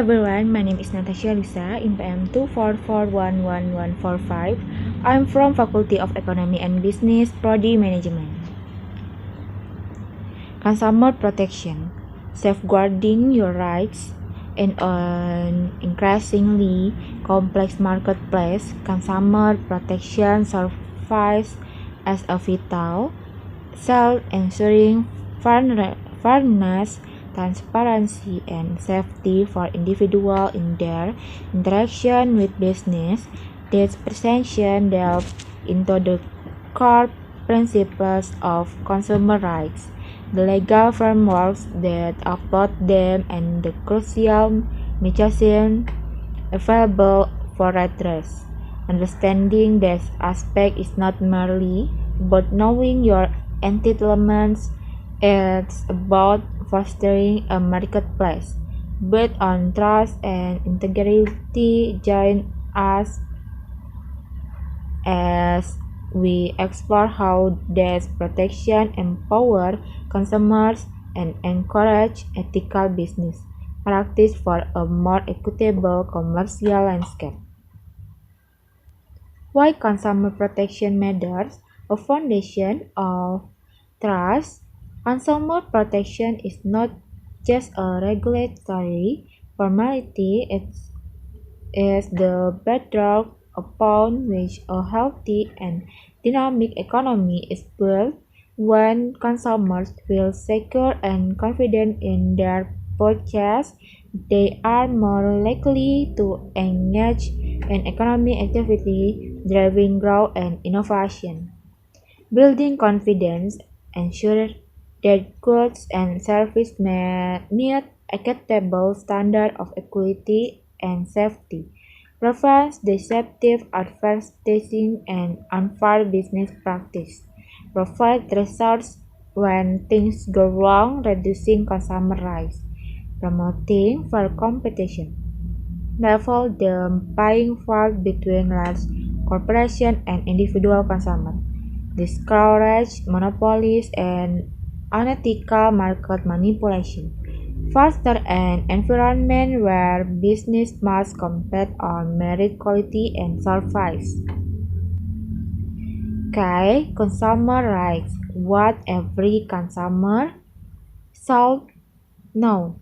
everyone, my name is Natasha Lisa in PM 2441145. I'm from Faculty of Economy and Business, Prodi Management. Consumer protection, safeguarding your rights in an increasingly complex marketplace. Consumer protection serves as a vital self ensuring fairness, transparency, and safety for individuals in their interaction with business. This presentation delves into the core principles of consumer rights, the legal frameworks that uphold them, and the crucial mechanisms available for redress. Understanding this aspect is not merely about knowing your entitlements, it's about fostering a marketplace built on trust and integrity. Join us as we explore how this protection empower consumers and encourage ethical business practice for a more equitable commercial landscape. Why consumer protection matters? A foundation of trust. Consumer protection is not just a regulatory formality, it is the bedrock upon which a healthy and dynamic economy is built. When consumers feel secure and confident in their purchase, they are more likely to engage in economic activity, driving growth and innovation. Building confidence ensures that goods and services meet acceptable standards of equity and safety, prevents deceptive advertising and unfair business practice, provide results when things go wrong, reducing consumer rights, promoting fair competition, level the playing field between large corporations and individual consumers, discourage monopolies and unethical market manipulation, foster an environment where business must compete on merit, quality, and service. Okay, consumer rights. What every consumer should know.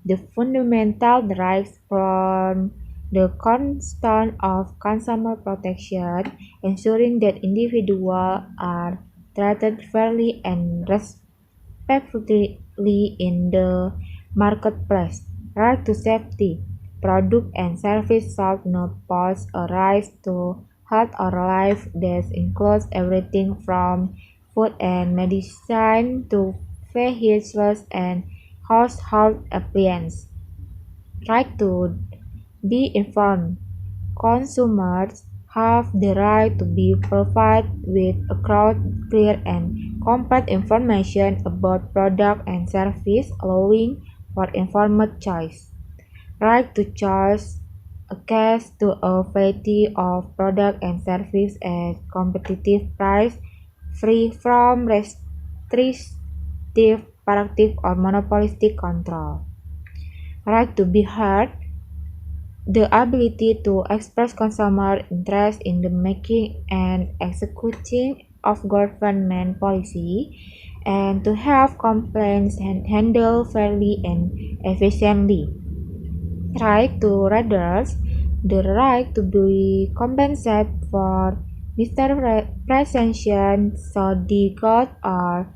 The fundamental rights from the cornerstone of consumer protection, ensuring that individuals are treated fairly and respectfully in the marketplace. Right to safety. Product and service should not pose a risk to health or life. This includes everything from food and medicine to vehicles and household appliances. Right to be informed. Consumers have the right to be provided with accurate, clear, and complete information about product and service, allowing for informed choice. Right to choose access to a variety of product and service at competitive price, free from restrictive practice or monopolistic control. Right to be heard. The ability to express consumer interest in the making and executing of government policy, and to have complaints handled fairly and efficiently. Right to redress. The right to be compensated for misrepresentation, so the good or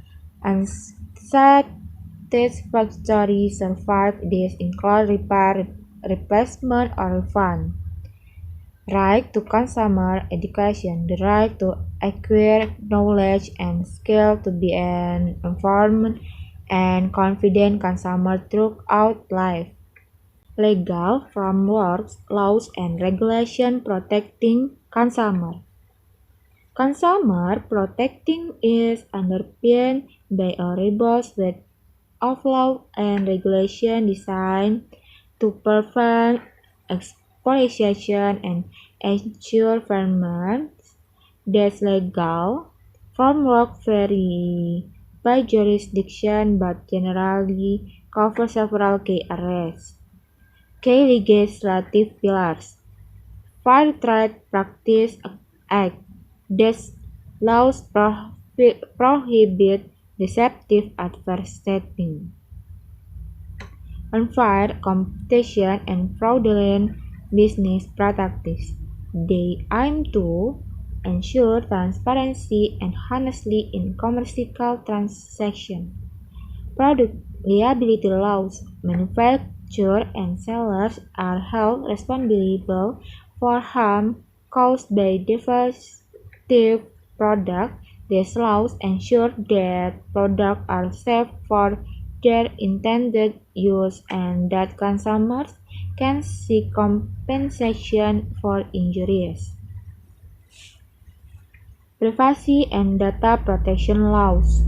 unsatisfactory survive. This include repair, replacement, or refund. Right to consumer education. The right to acquire knowledge and skill to be an informed and confident consumer throughout life. Legal frameworks, laws, and regulations protecting consumer. Consumer protecting is underpinned by a robust set of laws and regulations designed to prevent exploitation and ensure fairness. This legal framework vary by jurisdiction but generally cover several key areas. Key legislative pillars. Fair Trade Practice Act. These laws prohibit deceptive advertising, unfair competition, and fraudulent business practices. They aim to ensure transparency and honesty in commercial transactions. Product liability laws. Manufacturers and sellers are held responsible for harm caused by defective products. These laws ensure that products are safe for their intended use and that consumers can seek compensation for injuries. Privacy and data protection laws.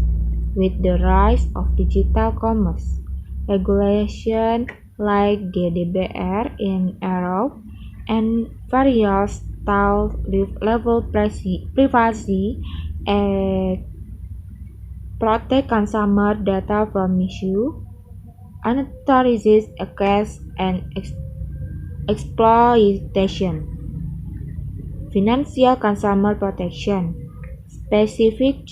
With the rise of digital commerce, regulations like GDPR in Europe and various level privacy and protect consumer data from misuse, unauthorized access, and exploitation. Financial consumer protection. Specific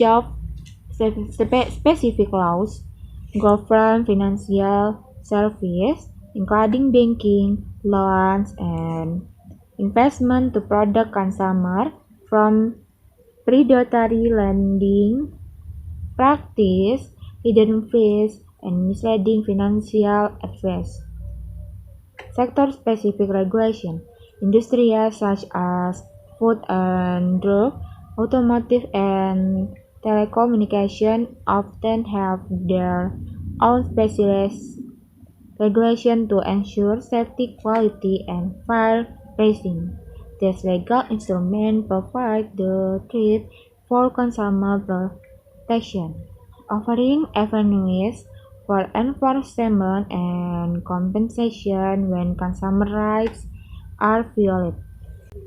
laws govern financial services, including banking, loans, and investment to protect consumers from predatory lending practice, hidden fees, and misleading financial advice. Sector-specific regulation. Industries such as food and drug, automotive, and telecommunication often have their own specialized regulation to ensure safety, quality, and fair pricing. These legal instruments provide the treat for consumer protection, offering avenues for enforcement and compensation when consumer rights are violated.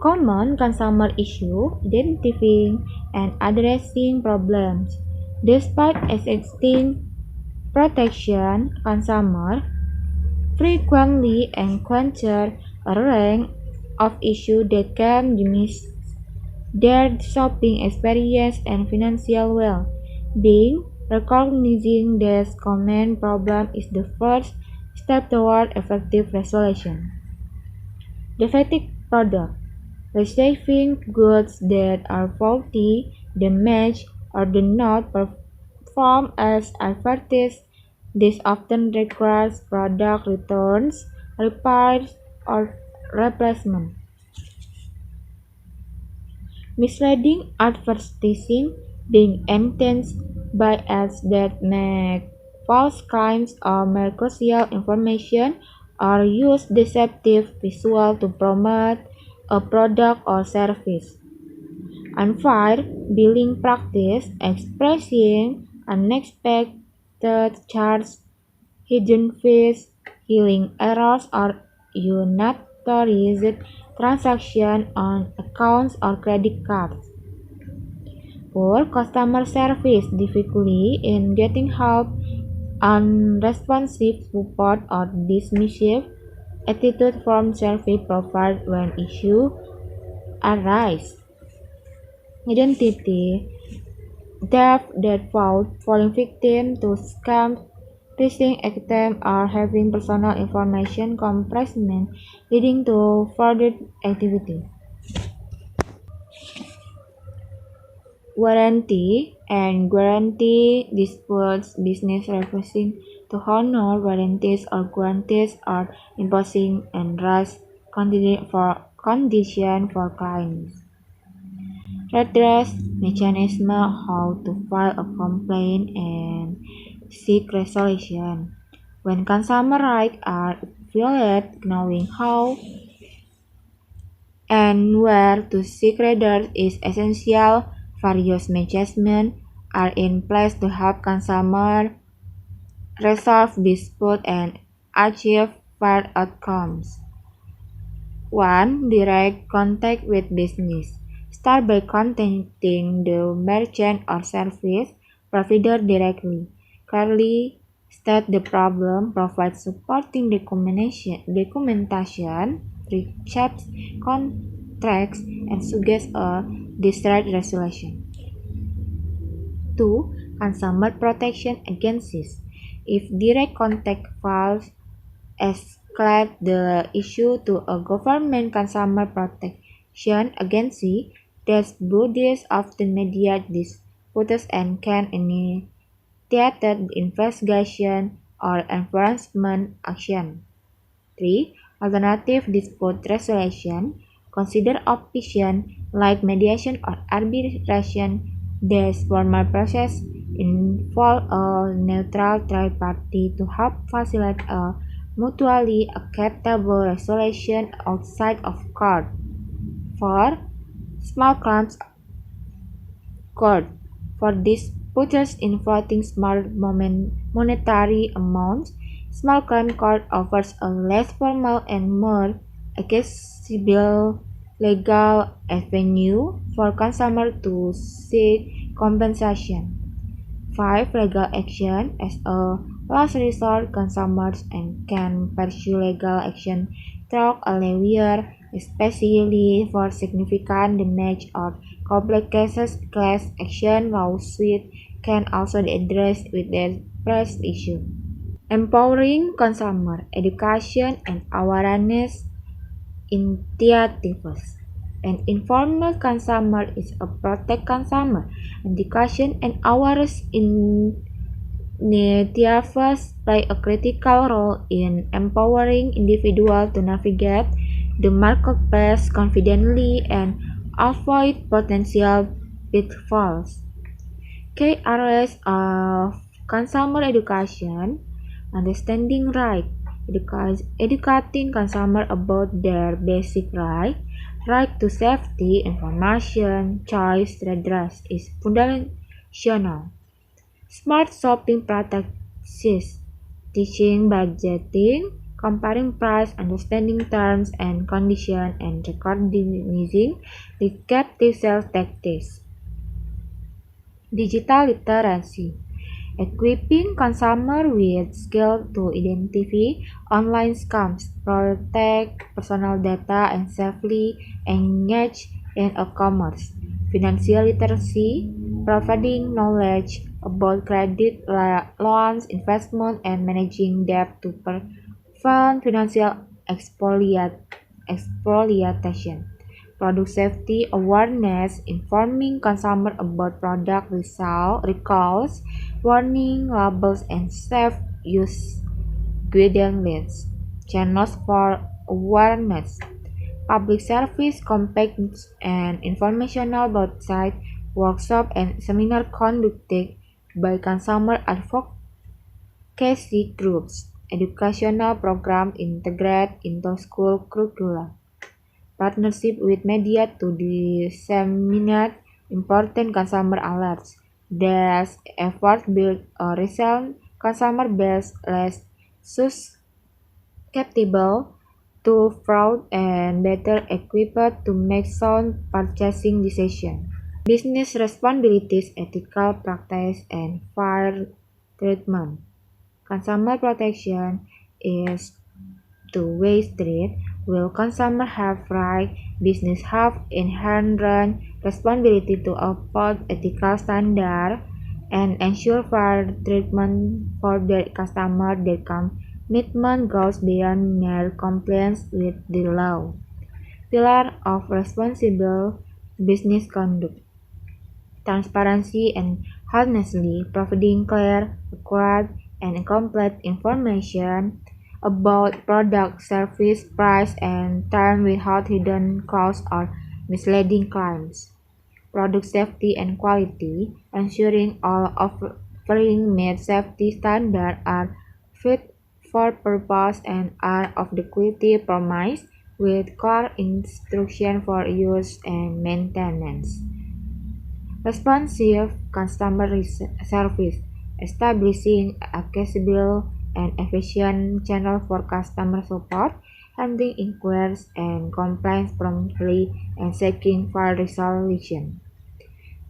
Common consumer issues: identifying and addressing problems. Despite existing protection, consumers frequently encounter a range of issues that can diminish their shopping experience and financial well-being. Recognizing this common problem is the first step toward effective resolution. Defective product. Receiving goods that are faulty, damaged, or do not perform as advertised. This often requires product returns, repairs, or replacement. Misleading advertising, being enhanced by ads that make false claims or mercurial information, or use deceptive visual to promote a product or service. Unfair billing practice, expressing unexpected charges, hidden fees, billing errors, or unauthorized transactions on accounts or credit cards. Poor customer service, difficulty in getting help, unresponsive support, or dismissive attitude from service providers when issues arise. Identity theft that falling victim to scams, phishing attempts, or having personal information compressment leading to fraudulent activity. Warranty and guarantee disputes. Business refusing to honor warranties or guarantees or imposing unjust conditions for clients. Redress mechanism: how to file a complaint and seek resolution. When consumer rights are violated, knowing how and where to seek redress is essential. Various mechanisms are in place to help consumers resolve disputes and achieve fair outcomes. 1. Direct contact with business. Start by contacting the merchant or service provider directly. Clearly state the problem, provide supporting documentation, reject contracts, and suggest a desired resolution. 2. Consumer protection agencies. If direct contact fails, escalate the issue to a government consumer protection agency. These bodies often mediate disputes and can initiate investigation or enforcement action. 3. Alternative dispute resolution. Consider options like mediation or arbitration. These formal process involve a neutral third party to help facilitate a mutually acceptable resolution outside of court. 4. Small claims court. For disputes involving small monetary amounts, small claim court offers a less formal and more accessible legal avenue for consumers to seek compensation. 5. Legal action. As a last resort, consumers can pursue legal action through a lawyer, especially for significant damage or complex cases. Class action lawsuits can also be addressed with the first issue. Empowering consumer education and awareness initiatives. An informal consumer is a protect consumer. Education and awareness initiatives play a critical role in empowering individuals to navigate the marketplace confidently and avoid potential pitfalls. Key areas of consumer education: understanding right, educating consumers about their basic right to safety, information, choice, redress is foundational. Smart shopping practices, teaching budgeting, comparing price, understanding terms and conditions, and recognizing deceptive sales tactics. Digital literacy, equipping consumers with skills to identify online scams, protect personal data, and safely engage in e-commerce. Financial literacy, providing knowledge about credit, loans, investment, and managing debt to prevent financial exploitation. Product safety awareness, informing consumers about product recalls, warning labels, and safe use guidelines. Channels for awareness, public service campaigns and informational websites, workshops, and seminars conducted by consumer advocacy groups. Educational programs integrated into school curricula. Partnership with media to disseminate important consumer alerts. These efforts build a resilient consumer base less susceptible to fraud and better equipped to make sound purchasing decisions. Business responsibilities, ethical practice, and fair treatment. Consumer protection is two-way street. Will consumers have rights, business have inherent responsibility to uphold ethical standards and ensure fair treatment for their customers. Their commitment goes beyond mere compliance with the law. Pillar of responsible business conduct: transparency and honestly providing clear, accurate, and complete information about product, service, price, and terms without hidden costs or misleading claims. Product safety and quality, ensuring all offerings meet safety standards, are fit for purpose, and are of the quality promised, with clear instruction for use and maintenance. Responsive customer service, establishing accessible and efficient channel for customer support, handling inquiries and complaints promptly, and seeking for resolution.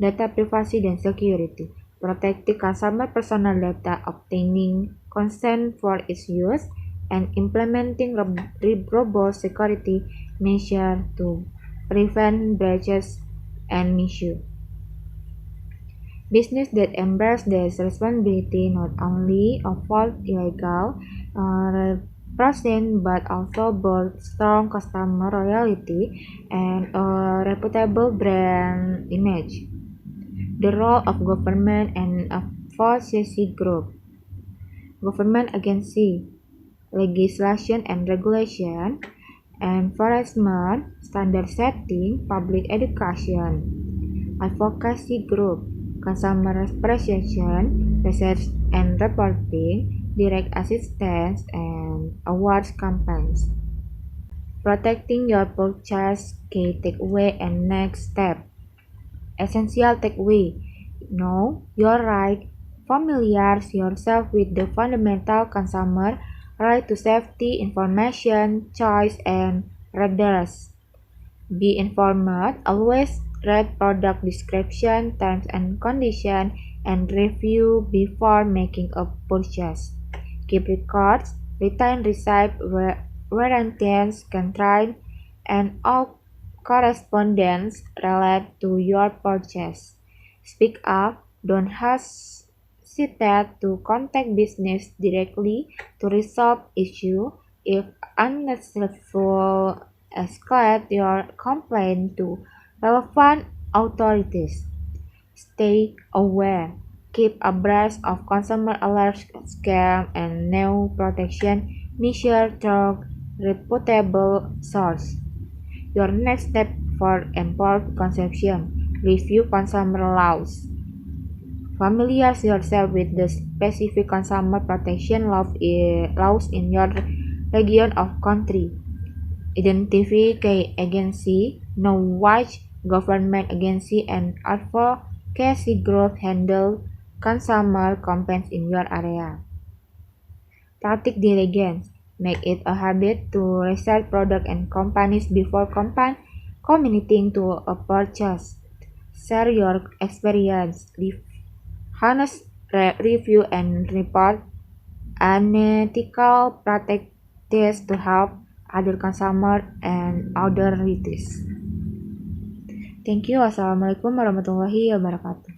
Data privacy dan security, protecting consumer personal data, obtaining consent for its use, and implementing robust security measures to prevent breaches and misuse. Businesses that embrace this responsibility not only avoid illegal repression but also build strong customer loyalty and a reputable brand image. The role of government and advocacy group. Government agency, legislation and regulation, enforcement, standard setting, public education, advocacy group, consumer representation, research and reporting, direct assistance, and awards campaigns. Protecting your purchase, key takeaway and next step. Essential takeaway. Know your right. Familiarize yourself with the fundamental consumer right to safety, information, choice, and redress. Be informed. Always read product description, terms and conditions, and review before making a purchase. Keep records, retain receipt, warranties, contract, and all correspondence related to your purchase. Speak up. Don't hesitate to contact business directly to resolve issue. If unsuccessful, escalate your complaint to relevant authorities. Stay aware. Keep abreast of consumer alerts, scam, and new protection measures through reputable source. Your next step for informed consumption. Review consumer laws. Familiarize yourself with the specific consumer protection laws in your region of country. Identify key agency, know which government agency and advocacy group handle consumer complaints in your area. Practice diligence. Make it a habit to research products and companies before committing to a purchase. Share your experience. Honest review and report unethical practices to help other consumers and authorities. Thank you. Wassalamualaikum warahmatullahi wabarakatuh.